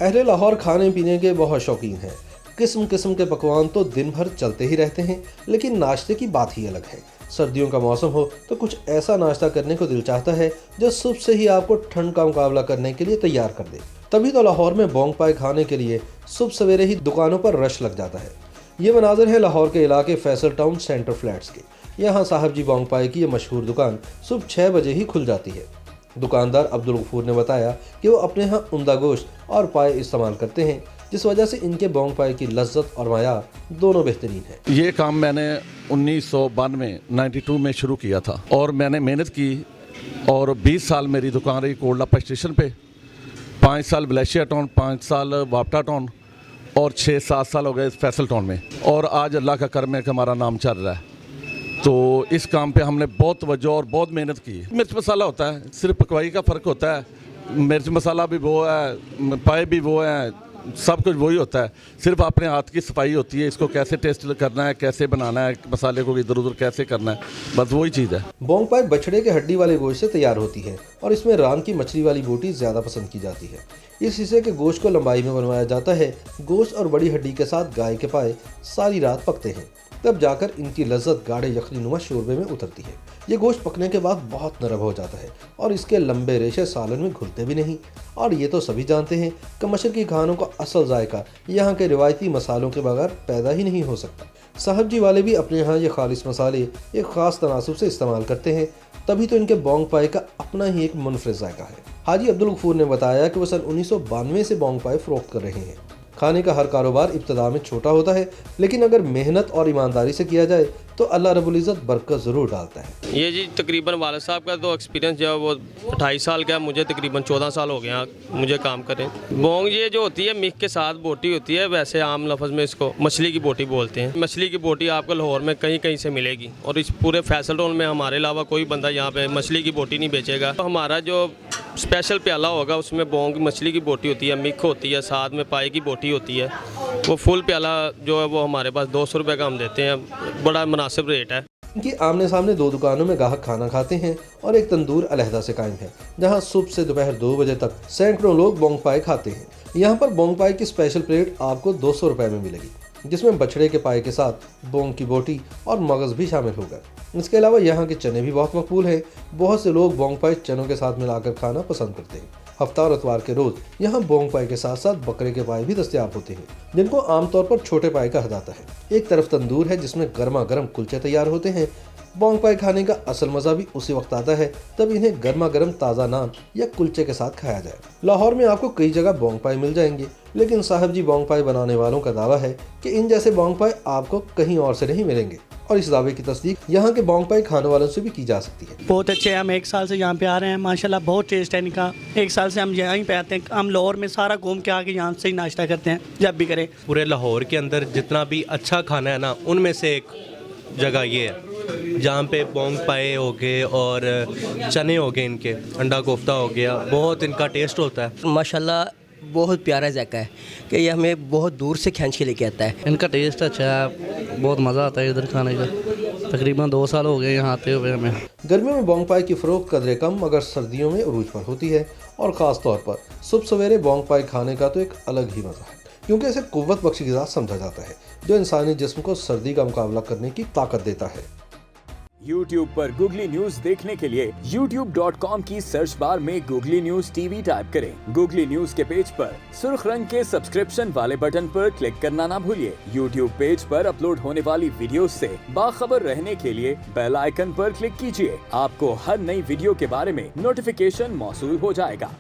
अहले लाहौर खाने पीने के बहुत शौकीन हैं। किस्म किस्म के पकवान तो दिन भर चलते ही रहते हैं, लेकिन नाश्ते की बात ही अलग है। सर्दियों का मौसम हो तो कुछ ऐसा नाश्ता करने को दिल चाहता है जो सुबह से ही आपको ठंड का मुकाबला करने के लिए तैयार कर दे। तभी तो लाहौर में बोंग पाए खाने के लिए सुबह सवेरे ही दुकानों पर रश लग जाता है। ये मनाजिर है लाहौर के इलाके फैसल टाउन सेंटर फ्लैट्स के। यहाँ साहब जी बोंग पाए की ये मशहूर दुकान सुबह 6 बजे ही खुल जाती है। दुकानदार अब्दुल गफूर ने बताया कि वो अपने यहाँ उम्दा गोश्त और पाए इस्तेमाल करते हैं, जिस वजह से इनके बोंग पाए की लज्जत और मायार दोनों बेहतरीन है। ये काम मैंने 1992 में शुरू किया था और मैंने मेहनत की और 20 साल मेरी दुकान रही कोटला बस स्टेशन पे, 5 साल मलेशिया टाउन, 5 साल वापटा टाउन और 6-7 साल हो गए फैसल टाउन में। और आज अल्लाह का करम है कि हमारा नाम चल रहा है। तो इस काम पे हमने बहुत तवज्जो और बहुत मेहनत की। मिर्च मसाला होता है, सिर्फ पकवाई का फ़र्क होता है। मिर्च मसाला भी वो है, पाए भी वो हैं, सब कुछ वही होता है। सिर्फ अपने हाथ की सफाई होती है, इसको कैसे टेस्ट करना है, कैसे बनाना है, मसाले को इधर उधर कैसे करना है, बस वही चीज़ है। बोंग पाए बछड़े के हड्डी वाले गोश्त से तैयार होती है और इसमें रान की मछली वाली बोटी ज़्यादा पसंद की जाती है। इस हिस्से के गोश्त को लंबाई में बनवाया जाता है। गोश्त और बड़ी हड्डी के साथ गाय के पाए सारी रात पकते हैं, तब जाकर इनकी लज्जत गाढ़े यखनी नुमा शोरबे में उतरती है। ये गोश्त पकने के बाद बहुत नरम हो जाता है और इसके लंबे रेशे सालन में घुलते भी नहीं। और ये तो सभी जानते हैं कि मशरकी खानों का असल जायका यहाँ के रिवायती मसालों के बगैर पैदा ही नहीं हो सकता। साहब जी वाले भी अपने यहाँ ये खालिश मसाले एक ख़ास तनासुब से इस्तेमाल करते हैं, तभी तो इनके बोंग पाए का अपना ही एक मुनफरिद जायका है। हाजी अब्दुल गफूर ने बताया कि वो सन 1992 से बोंग पाए फ़रोख्त कर रहे हैं। खाने का हर कारोबार इब्तदा में छोटा होता है, लेकिन अगर मेहनत और ईमानदारी से किया जाए तो अल्लाह रब्बुल इज़्ज़त बरकत ज़रूर डालता है। ये जी तकरीबन वालिद साहब का तो एक्सपीरियंस जो है वो 28 साल का है, मुझे तकरीबन 14 साल हो गया मुझे काम करें। बोंग ये जो होती है मिक के साथ बोटी होती है, वैसे आम लफ्ज़ में इसको मछली की बोटी बोलते हैं। मछली की बोटी आपको लाहौर में कहीं कहीं से मिलेगी और इस पूरे फैसल टाउन में हमारे अलावा कोई बंदा यहाँ पे मछली की बोटी नहीं बेचेगा। तो हमारा जो स्पेशल प्याला होगा उसमें बोंग मछली की बोटी होती है, मिक होती है, साथ में पाए की बोटी होती है। वो फुल प्याला जो है वो हमारे पास 200 रुपये का हम देते हैं, बड़ा मुनासिब रेट है। इनकी आमने सामने 2 दुकानों में ग्राहक खाना खाते हैं और एक तंदूर अलहदा से कायम है, जहां सुबह से दोपहर 2 बजे तक सैकड़ों लोग बोंग पाए खाते हैं। यहां पर बोंग पाए की स्पेशल प्लेट आपको 200 रुपये में मिलेगी, जिसमें बछड़े के पाए के साथ बोंग की बोटी और मगज़ भी शामिल होगा। इसके अलावा यहाँ के चने भी बहुत मकबूल हैं। बहुत से लोग बोंग पाए चनों के साथ मिलाकर खाना पसंद करते हैं। हफ्ता और इतवार के रोज़ यहाँ बोंग पाए के साथ साथ बकरे के पाए भी दस्तयाब होते हैं, जिनको आमतौर पर छोटे पाए कहा जाता है। एक तरफ तंदूर है जिसमें गर्मा गर्म कुलचे तैयार होते हैं। बोंग पाए खाने का असल मज़ा भी उसी वक्त आता है तब इन्हें गर्मा गर्म ताज़ा नान या कुलचे के साथ खाया जाए। लाहौर में आपको कई जगह बोंग पाए मिल जाएंगे, लेकिन साहब जी बोंग पाए बनाने वालों का दावा है कि इन जैसे बोंग पाए आपको कहीं और से नहीं मिलेंगे और इस दावे की तस्दीक यहाँ के बोंग पाए खाने वालों से भी की जा सकती है। बहुत अच्छे हैं, हम 1 साल से यहाँ पे आ रहे हैं, माशाल्लाह बहुत टेस्ट है इनका। 1 साल से हम यहीं पे आते हैं, हम लाहौर में सारा घूम के आके यहाँ से ही नाश्ता करते हैं जब भी करें। पूरे लाहौर के अंदर जितना भी अच्छा खाना है ना, उनमें से एक जगह ये है जहाँ पे बोंग पाए हो गए और चने हो गए, इनके अंडा कोफ्ता हो गया, बहुत इनका टेस्ट होता है। माशाल्लाह बहुत प्यारा जायका है कि ये हमें बहुत दूर से खींच के लेके आता है। इनका टेस्ट अच्छा है, बहुत मज़ा आता है इधर खाने का। तकरीबन 2 साल हो गए यहाँ आते हुए हमें। गर्मियों में बोंग पाए की फ़रोख्त कदरे कम मगर सर्दियों में उरूज पर होती है और ख़ास तौर पर सुबह सवेरे बोंग पाए खाने का तो एक अलग ही मज़ा है, क्योंकि इसे कुव्वत बख्श ग़िज़ा समझा जाता है जो इंसानी जिस्म को सर्दी का मुकाबला करने की ताकत देता है। YouTube पर गूगली न्यूज देखने के लिए youtube.com की सर्च बार में गूगली न्यूज टीवी टाइप करें। गूगली न्यूज के पेज पर सुर्ख रंग के सब्सक्रिप्शन वाले बटन पर क्लिक करना ना भूलिए। YouTube पेज पर अपलोड होने वाली वीडियोस से बाखबर रहने के लिए बेल आइकन पर क्लिक कीजिए। आपको हर नई वीडियो के बारे में नोटिफिकेशन मौसूल हो जाएगा।